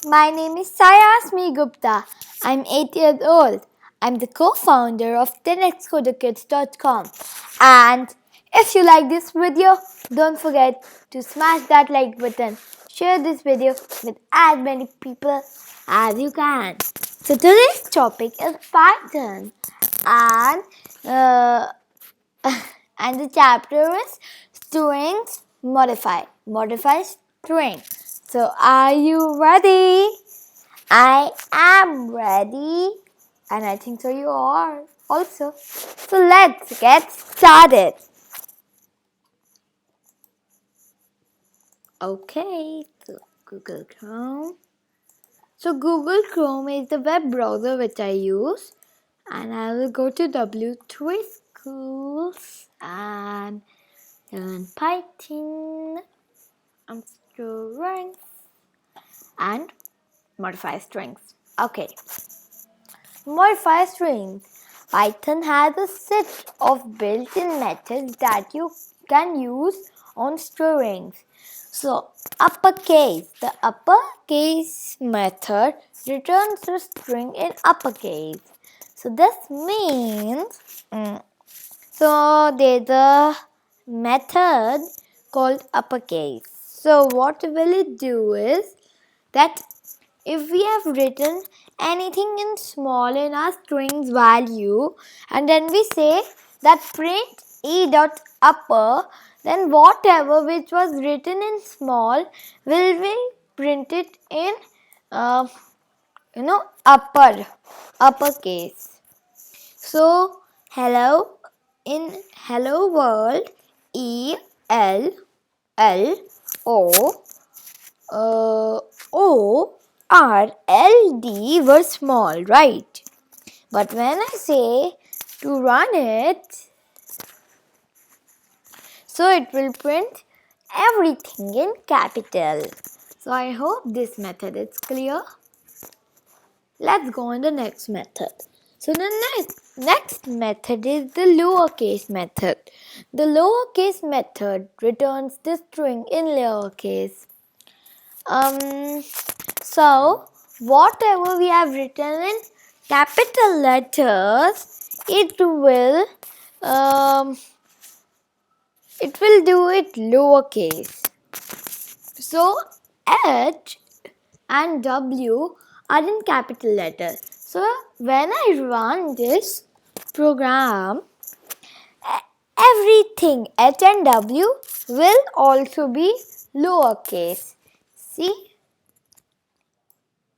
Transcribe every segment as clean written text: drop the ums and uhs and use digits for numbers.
My name is Saiasmi Gupta. I'm 8 years old. I'm the co-founder of 10xcoderkids.com. And if you like this video, don't forget to smash that like button. Share this video with as many people as you can. So today's topic is Python, and uh, and the chapter is strings modify string. So are you ready? I am ready, and I think so you are also. So let's get started. Okay, so Google Chrome. So Google Chrome is the web browser which I use, and I will go to W3 Schools and learn Python and strings and modify strings. Okay, modify strings. Python has a set of built-in methods that you can use on strings. So, uppercase. The uppercase method returns the string in uppercase. So, this means, so there's a method called uppercase. So, what will it do is that if we have written anything in small in our strings value and then we say that print e dot upper, then whatever which was written in small will be printed in uppercase. So in hello world, E L L O O R L D were small, right? But when I say to run it, so it will print everything in capital. So I hope this method is clear. Let's go on the next method. So the next method is the lowercase method. The lowercase method returns the string in lowercase. So whatever we have written in capital letters, it will do it lowercase. So H and W are in capital letters. So when I run this program, everything H and W will also be lowercase. See?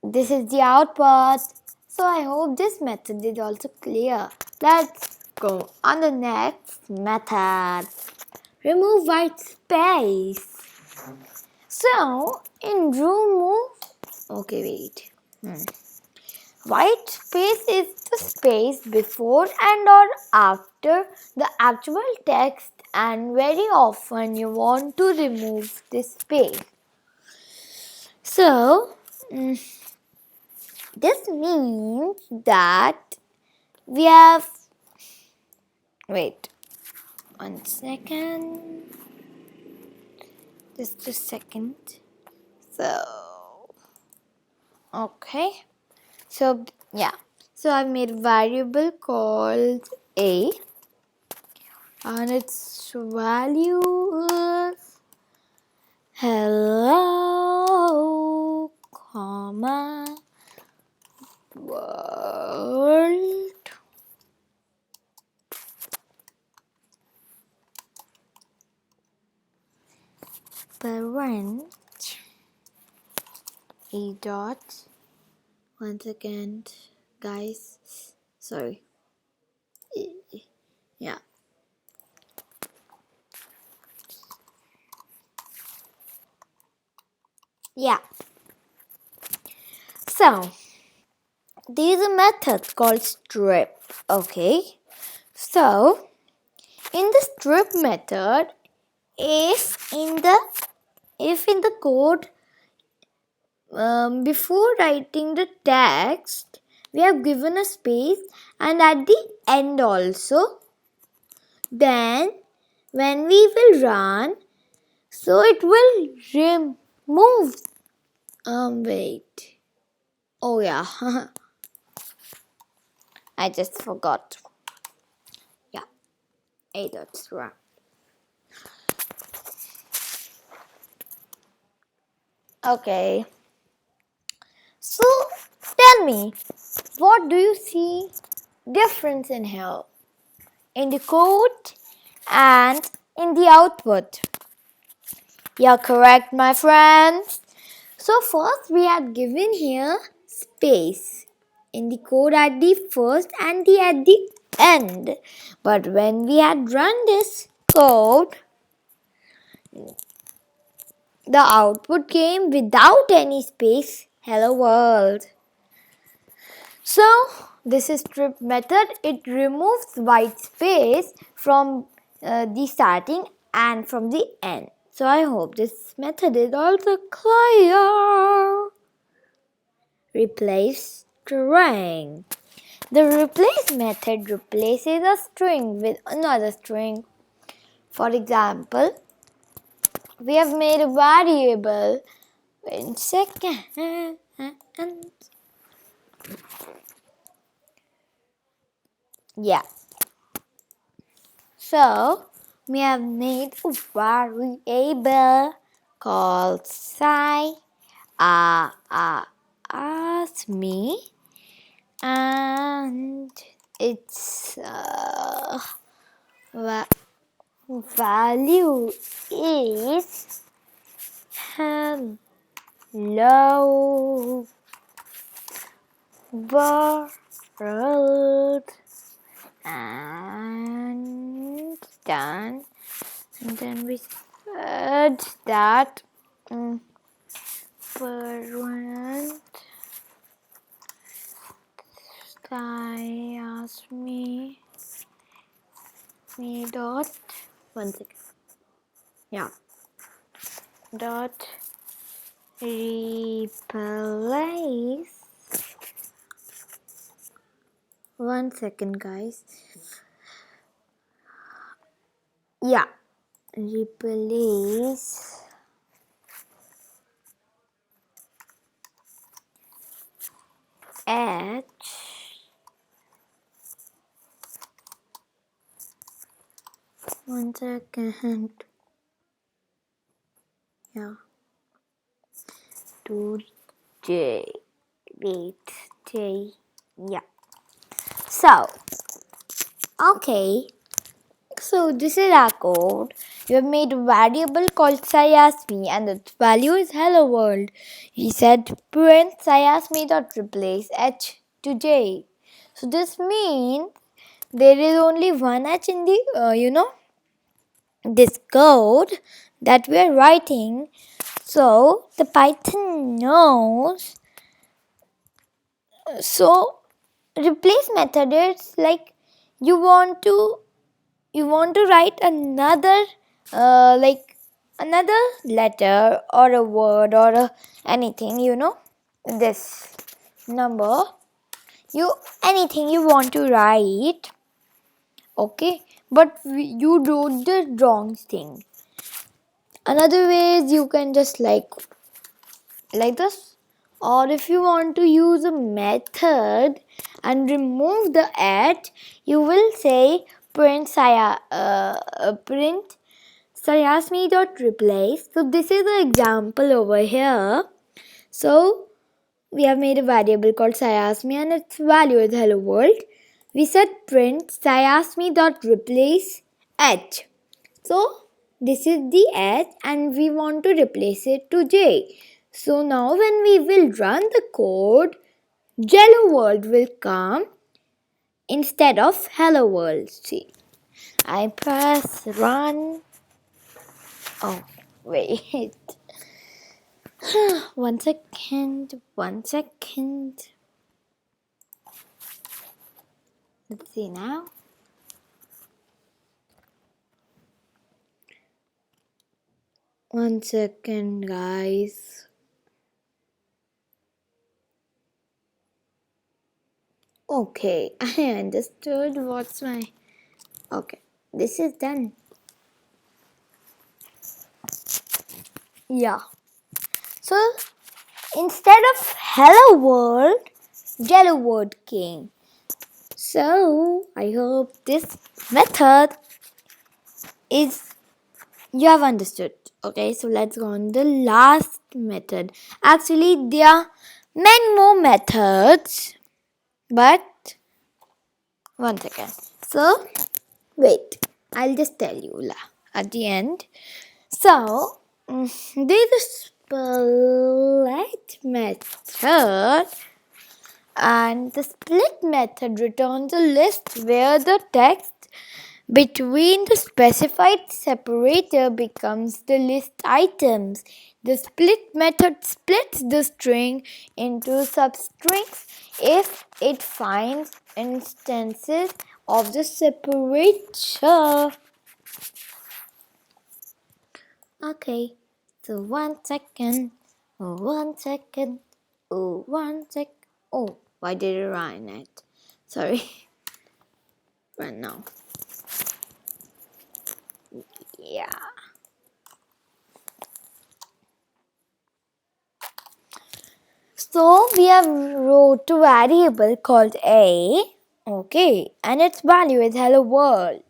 This is the output. So I hope this method is also clear. Let's go on the next method. Remove white space. So in remove, white space is the space before and or after the actual text, and very often you want to remove this space. So this means that we have, wait, 1 second, just a second. So, okay. So, yeah. So, I've made a variable called A, and its value is hello, comma, world. Parent E dot, one second, guys, sorry, yeah. So there is a method called strip. Okay, so in the strip method, if in the code before writing the text we have given a space, and at the end also, then when we will run, so it will remove Wait. Oh yeah. I just forgot. Yeah, 8 dots. Right. Okay. So tell me, what do you see difference in here? In the code and in the output? You're correct, my friends. So first we had given here space in the code at the first and at the end. But when we had run this code, the output came without any space. Hello world. So this is strip method. It removes white space from the starting and from the end. So I hope this method is also clear. Replace string. The replace method replaces a string with another string. For example, we have made a variable in second. Yeah. So we have made a variable called Saiasmi, and its value is hello world, and done. And then we said that parent Saiasmi dot 1 second. Yeah. Dot replace 1 second, guys. Yeah. Replace H 1 second. Yeah. To J. Wait. J. Yeah. So, okay. So this is our code. We have made a variable called Saiasmi and its value is hello world. We said print Saiasmi dot replace H to J. So this means there is only one H in the this code that we are writing. So the Python knows. So replace method is like you want to write another another letter or a word or anything, this number, anything you want to write, okay, but you do the wrong thing. Another way is you can just like this, or if you want to use a method and remove the at, you will say print Saiasmi dot replace. So this is the example over here. So we have made a variable called Saiasmi and its value is hello world. We said print Saiasmi dot replace h. So this is the h and we want to replace it to j. So now when we will run the code, Jello world will come instead of hello world. See, I press run. Oh, wait. 1 second. 1 second. Let's see now. One second, guys. Okay, I understood what's my. Okay, this is done. Yeah. So instead of hello world, yellow word came. So I hope this method is you have understood. Okay, so let's go on the last method. Actually, there are many more methods, but one second. So wait, I'll just tell you at the end. So there's a split method, and the split method returns a list where the text between the specified separator becomes the list items. The split method splits the string into substrings if it finds instances of the separator. Okay, so 1 second. Oh, 1 second. Oh, 1 sec. Oh, why did it run it? Sorry. Run now. Yeah. So we have wrote a variable called a, okay, and its value is hello world.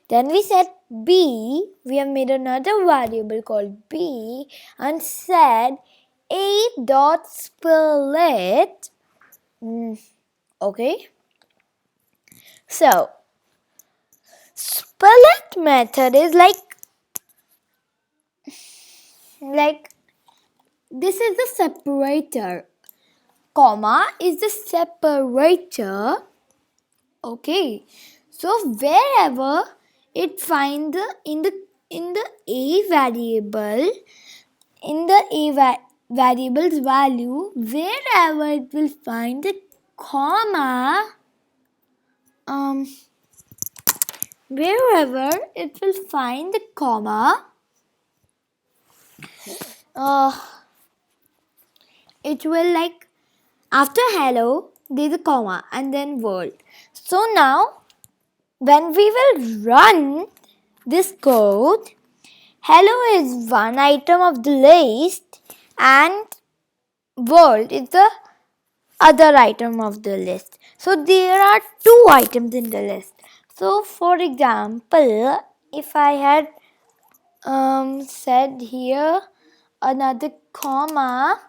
Then we said b, we have made another variable called b and said a dot split. Okay. So split method is like this is the separator. Comma is the separator. Okay, so wherever it finds in the a variable, in the variable's value, wherever it will find the comma, wherever it will find the comma, it will like after hello there's a comma and then world. So now when we will run this code, hello is one item of the list and world is the other item of the list. So there are two items in the list. So for example, if I had said here another comma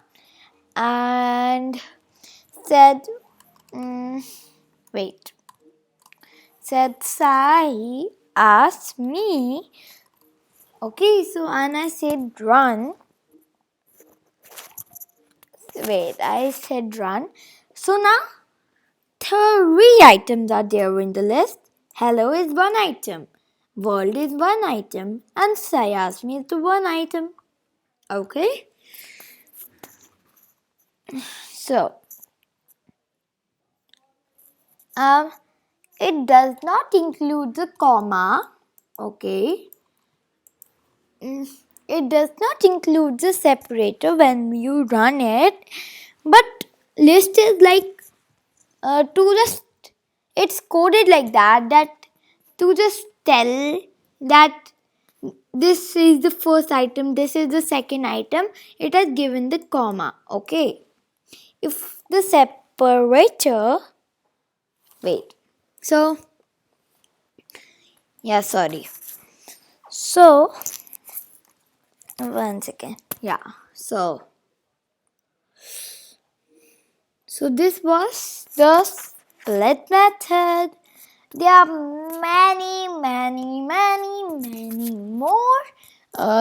and said said Saiasmi. Okay, so and I said run. Wait, I said run. So now 3 items are there in the list. Hello is one item, world is one item, and Saiasmi is the one item. Okay. So it does not include the comma. Okay. It does not include the separator when you run it, but list is like to just it's coded like that to just tell that this is the first item, this is the second item, it has given the comma. Okay, if the separator so so 1 second. So this was the split method. There are many more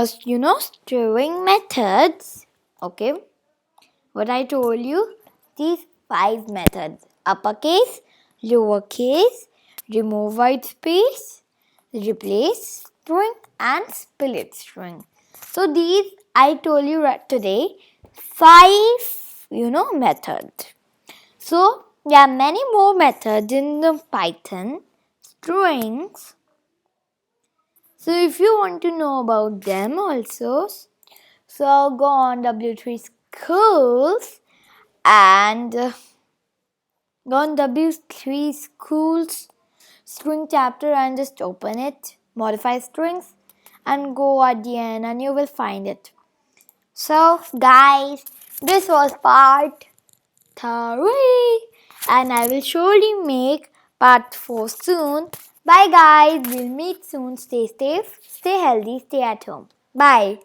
string methods. Okay, what I told you, these 5 methods: uppercase, lowercase, remove white space, replace string, and split string. So these I told you today 5 methods. So there are many more methods in the Python strings. So if you want to know about them also, so go on W3 Schools and go on W3 Schools string chapter and just open it, modify strings, and go at the end and you will find it. So guys, This was part 3 and I will surely make part 4 soon. Bye guys, we'll meet soon. Stay safe, stay healthy, stay at home. Bye.